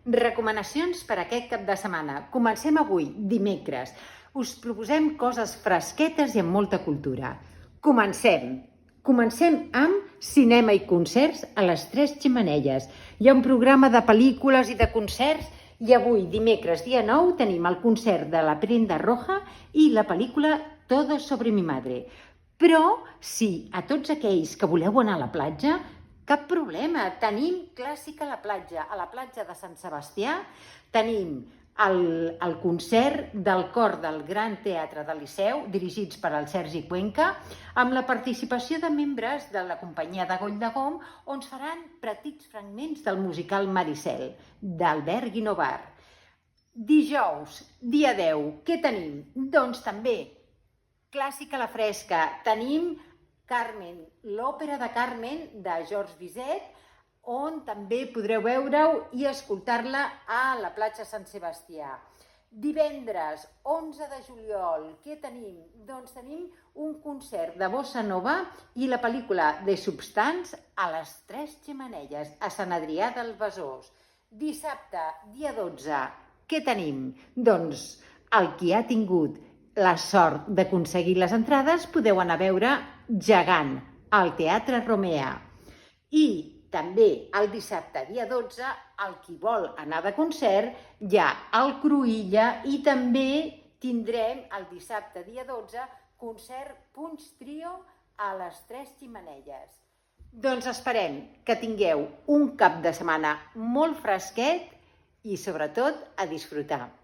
Recomanacions per a aquest cap de setmana. Comencem avui, dimecres. Us proposem coses fresquetes i amb molta cultura. Comencem. Comencem amb cinema i concerts a les Tres Xemeneies. Hi ha un programa de pel·lícules i de concerts i avui, dimecres, dia 9, tenim el concert de La Prenda Roja i la pel·lícula Todo sobre mi madre. Però, si a tots aquells que voleu anar a la platja, cap problema, tenim clàssica a la platja de Sant Sebastià tenim el concert del cor del Gran Teatre del Liceu, dirigits per el Sergi Cuenca, amb la participació de membres de la companyia de Goll de Gom, on es faran petits fragments del musical Maricel, d'Albert Guinovar. Dijous, dia 10, què tenim? Doncs també, clàssica a la fresca, tenim Carmen, l'òpera de Carmen de Georges Bizet, on també podreu veure-ho i escoltar-la a la platja Sant Sebastià. Divendres, 11 de juliol, què tenim? Doncs tenim un concert de bossa nova i la pel·lícula de Substance a les Tres Xemeneies, a Sant Adrià del Besòs. Dissabte, dia 12, què tenim? Doncs el qui ha tingut la sort d'aconseguir les entrades podeu anar a veure Gegant, al Teatre Romea. I també el dissabte, dia 12, el qui vol anar de concert, hi ha el Cruïlla i també tindrem el dissabte, dia 12, concert Punx Trio a les Tres Xemeneies. Doncs esperem que tingueu un cap de setmana molt fresquet i sobretot a disfrutar.